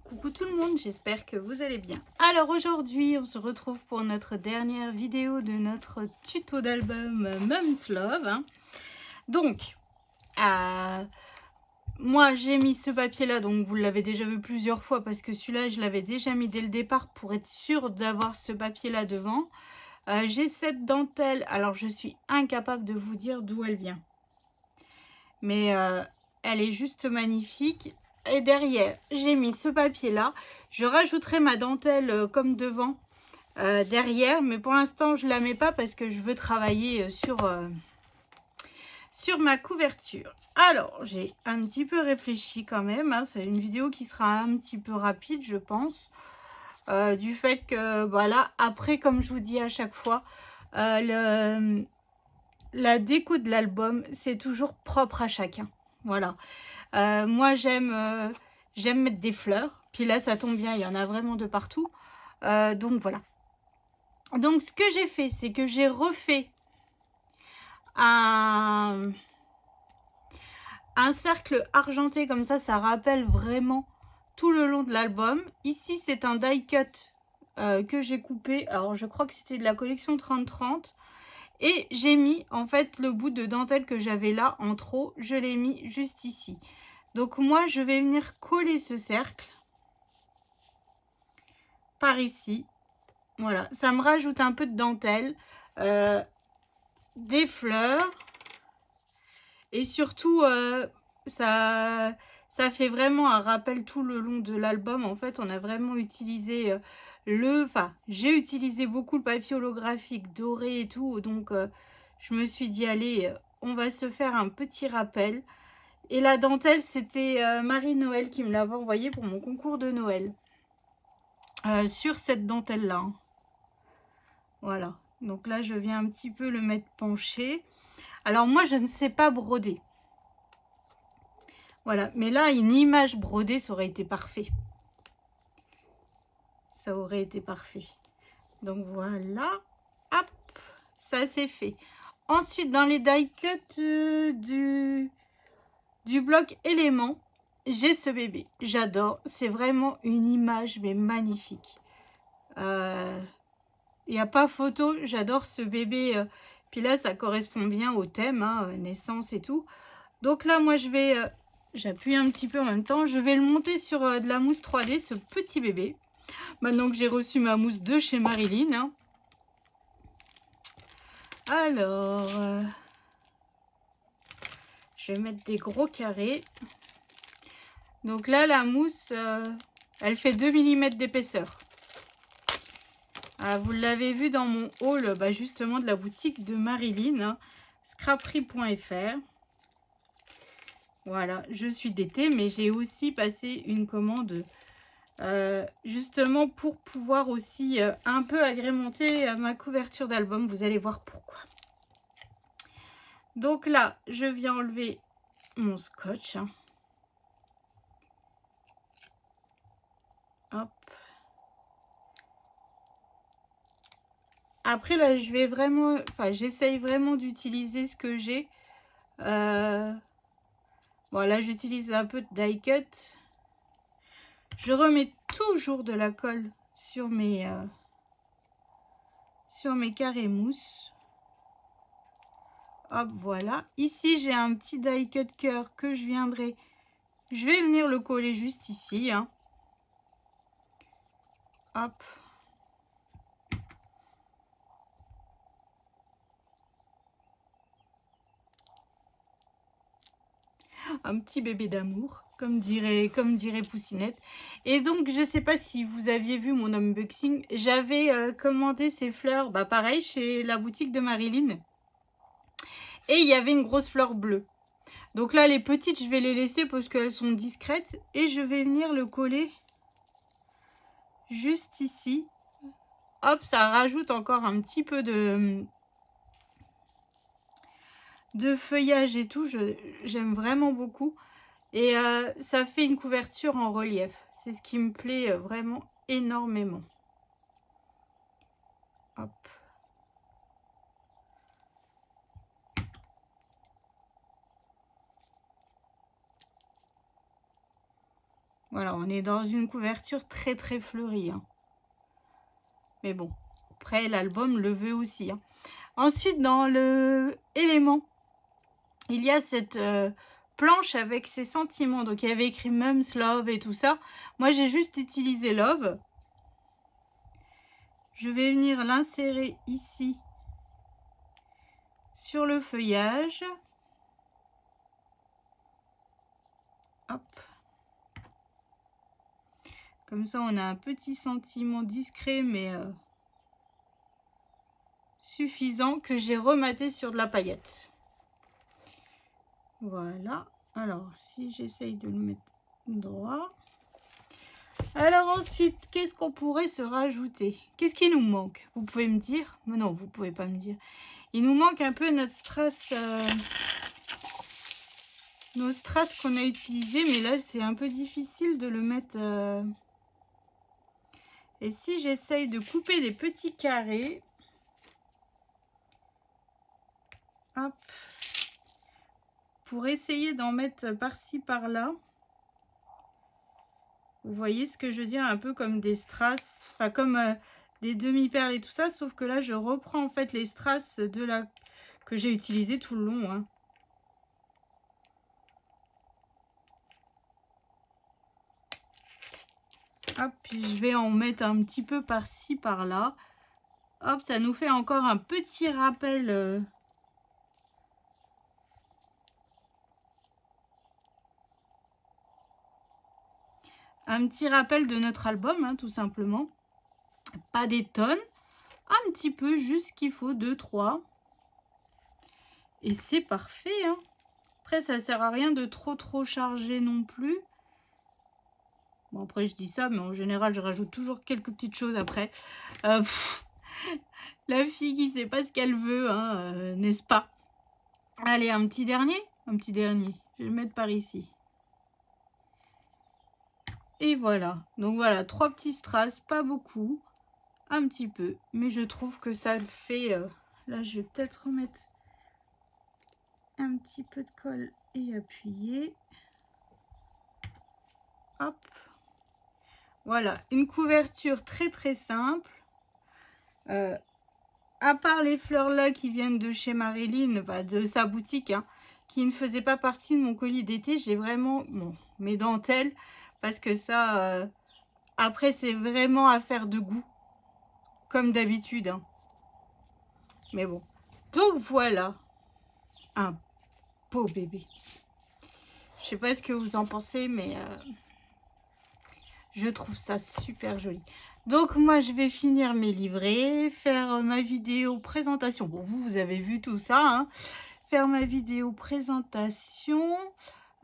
Coucou tout le monde, j'espère que vous allez bien. Alors aujourd'hui, on se retrouve pour notre dernière vidéo de notre tuto d'album Mum's Love. Donc, euh, moi j'ai mis ce papier là, donc vous l'avez déjà vu plusieurs fois parce que celui-là je l'avais déjà mis dès le départ pour être sûre d'avoir ce papier là devant. J'ai cette dentelle, alors je suis incapable de vous dire d'où elle vient. Mais elle est juste magnifique. Et derrière, j'ai mis ce papier-là. Je rajouterai ma dentelle comme devant derrière. Mais pour l'instant, je ne la mets pas parce que je veux travailler sur ma couverture. Alors, j'ai un petit peu réfléchi quand même. C'est une vidéo qui sera un petit peu rapide, je pense. Du fait que, voilà, après, comme je vous dis à chaque fois, la déco de l'album, c'est toujours propre à chacun. Voilà. Moi, j'aime mettre des fleurs. Puis là, ça tombe bien, il y en a vraiment de partout. Donc, voilà. Donc, ce que j'ai fait, c'est que j'ai refait un cercle argenté comme ça rappelle vraiment tout le long de l'album. Ici, c'est un die cut que j'ai coupé. Alors, je crois que c'était de la collection 30-30. Et j'ai mis, en fait, le bout de dentelle que j'avais là en trop. Je l'ai mis juste ici. Donc, moi, je vais venir coller ce cercle par ici. Voilà, ça me rajoute un peu de dentelle, des fleurs et surtout ça fait vraiment un rappel tout le long de l'album. En fait, on a vraiment utilisé j'ai utilisé beaucoup le papier holographique doré et tout, donc je me suis dit allez, on va se faire un petit rappel. Et la dentelle, c'était Marie-Noël qui me l'avait envoyé pour mon concours de Noël sur cette dentelle là. Voilà, donc là je viens un petit peu le mettre penché. Alors moi je ne sais pas broder. Voilà, mais là une image brodée ça aurait été parfait. Ça aurait été parfait. Donc voilà, hop, ça c'est fait. Ensuite dans les die cut du bloc élément, j'ai ce bébé. J'adore, c'est vraiment une image mais magnifique. Il n'y a pas photo, j'adore ce bébé. Puis là, ça correspond bien au thème, naissance et tout. Donc là, moi, je vais, j'appuie un petit peu en même temps. Je vais le monter sur de la mousse 3D, ce petit bébé. Maintenant que j'ai reçu ma mousse de chez Marilyn. Alors, je vais mettre des gros carrés. Donc là, la mousse, elle fait 2 mm d'épaisseur. Vous l'avez vu dans mon haul, justement, de la boutique de Marilyn, scraperie.fr. Voilà, je suis d'été, mais j'ai aussi passé une commande justement pour pouvoir aussi un peu agrémenter ma couverture d'album. Vous allez voir pourquoi. Donc là, je viens enlever mon scotch. Hop. Après là, je vais vraiment, j'essaye vraiment d'utiliser ce que j'ai. Voilà, j'utilise un peu de die cut. Je remets toujours de la colle sur mes carrés mousse. Hop, voilà. Ici, j'ai un petit die cut cœur que je vais venir le coller juste ici. Hop. Un petit bébé d'amour, comme dirait Poussinette. Et donc, je ne sais pas si vous aviez vu mon unboxing. J'avais commandé ces fleurs, pareil, chez la boutique de Marilyn. Et il y avait une grosse fleur bleue. Donc là, les petites, je vais les laisser parce qu'elles sont discrètes. Et je vais venir le coller juste ici. Hop, ça rajoute encore un petit peu de feuillage et tout. J'aime vraiment beaucoup. Et ça fait une couverture en relief. C'est ce qui me plaît vraiment énormément. Hop. Voilà, on est dans une couverture très très fleurie. Hein. Mais bon, après l'album le veut aussi. Hein. Ensuite, dans le élément, il y a cette planche avec ses sentiments. Donc, il y avait écrit Mum's Love et tout ça. Moi, j'ai juste utilisé Love. Je vais venir l'insérer ici sur le feuillage. Hop. Comme ça, on a un petit sentiment discret, mais suffisant, que j'ai rematé sur de la paillette. Voilà. Alors, si j'essaye de le mettre droit. Alors ensuite, qu'est-ce qu'on pourrait se rajouter? Qu'est-ce qui nous manque? Vous pouvez me dire? Mais non, vous pouvez pas me dire. Il nous manque un peu notre strass, nos strass qu'on a utilisés, mais là, c'est un peu difficile de le mettre. Et si j'essaye de couper des petits carrés, hop, pour essayer d'en mettre par-ci, par-là. Vous voyez ce que je veux dire? Un peu comme des strass, enfin comme des demi-perles et tout ça, sauf que là, je reprends en fait les strass de la que j'ai utilisé tout le long. Hein. Hop, puis je vais en mettre un petit peu par-ci, par-là. Hop, ça nous fait encore un petit rappel. Un petit rappel de notre album, hein, tout simplement. Pas des tonnes. Un petit peu, juste ce qu'il faut, 2, 3. Et c'est parfait. Hein. Après, ça sert à rien de trop charger non plus. Bon, après, je dis ça, mais en général, je rajoute toujours quelques petites choses après. La fille qui sait pas ce qu'elle veut, hein, n'est-ce pas? Allez, un petit dernier. Un petit dernier. Je vais le mettre par ici. Et voilà. Donc voilà, 3 petits strass, pas beaucoup. Un petit peu. Mais je trouve que ça fait... là, je vais peut-être remettre un petit peu de colle et appuyer. Hop. Voilà, une couverture très simple. À part les fleurs là qui viennent de chez Marilyn, bah, de sa boutique, hein, qui ne faisait pas partie de mon colis d'été, j'ai vraiment mes dentelles, parce que ça, après c'est vraiment affaire de goût, comme d'habitude. Hein. Mais bon, donc voilà, un beau bébé. Je sais pas ce que vous en pensez, mais je trouve ça super joli. Donc moi je vais finir mes livrets, faire ma vidéo présentation. Bon, vous avez vu tout ça, hein. Faire ma vidéo présentation,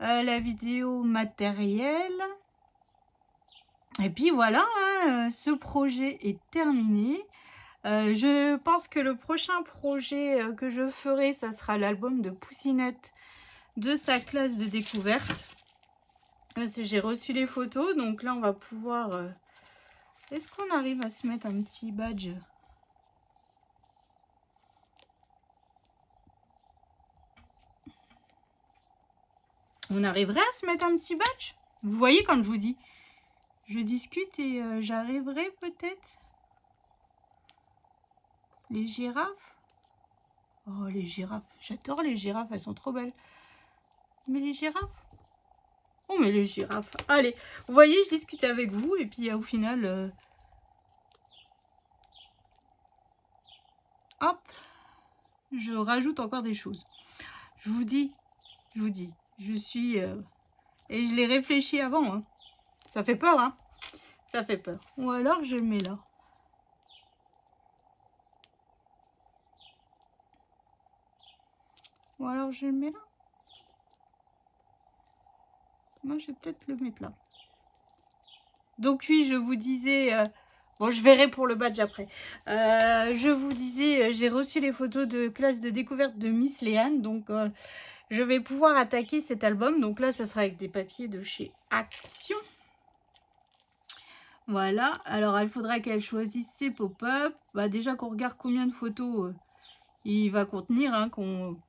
la vidéo matérielle. Et puis voilà, hein, ce projet est terminé. Je pense que le prochain projet que je ferai, ça sera l'album de Poussinette de sa classe de découverte. J'ai reçu les photos, donc là on va pouvoir... Est-ce qu'on arrive à se mettre un petit badge? On arriverait à se mettre un petit badge? Vous voyez, quand je vous dis, je discute et j'arriverai peut-être. Les girafes. Oh, les girafes. J'adore les girafes, elles sont trop belles. Mais les girafes. Oh, mais les girafes. Allez, vous voyez, je discute avec vous et puis au final... hop, je rajoute encore des choses. Je vous dis, je suis... et je l'ai réfléchi avant. Hein. Ça fait peur, hein. Ça fait peur. Ou alors, je le mets là. Ou alors, je le mets là. Moi, je vais peut-être le mettre là. Donc, oui, je vous disais... bon, je verrai pour le badge après. Je vous disais, j'ai reçu les photos de classe de découverte de Miss Léane. Donc, je vais pouvoir attaquer cet album. Donc là, ça sera avec des papiers de chez Action. Voilà. Alors, il faudra qu'elle choisisse ses pop-up. Bah, déjà, qu'on regarde combien de photos il va contenir. Hein,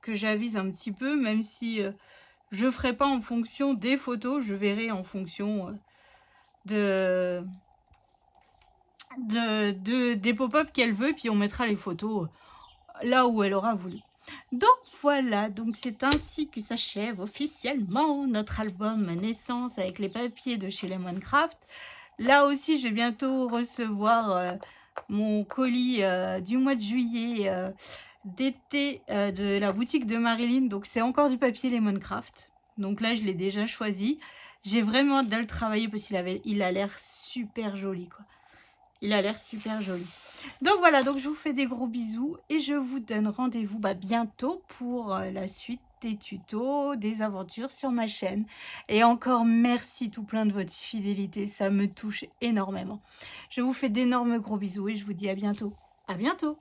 que j'avise un petit peu. Même si je ne ferai pas en fonction des photos. Je verrai en fonction des pop-up qu'elle veut, puis on mettra les photos là où elle aura voulu. Donc voilà, donc c'est ainsi que s'achève officiellement notre album Naissance avec les papiers de chez Lemoncraft. Là aussi, je vais bientôt recevoir mon colis du mois de juillet d'été de la boutique de Marilyn. Donc c'est encore du papier Lemoncraft. Donc là, je l'ai déjà choisi. J'ai vraiment hâte de le travailler parce qu'il a l'air super joli, quoi. Il a l'air super joli. Donc voilà, donc je vous fais des gros bisous et je vous donne rendez-vous bientôt pour la suite des tutos, des aventures sur ma chaîne. Et encore merci tout plein de votre fidélité, ça me touche énormément. Je vous fais d'énormes gros bisous et je vous dis à bientôt. À bientôt!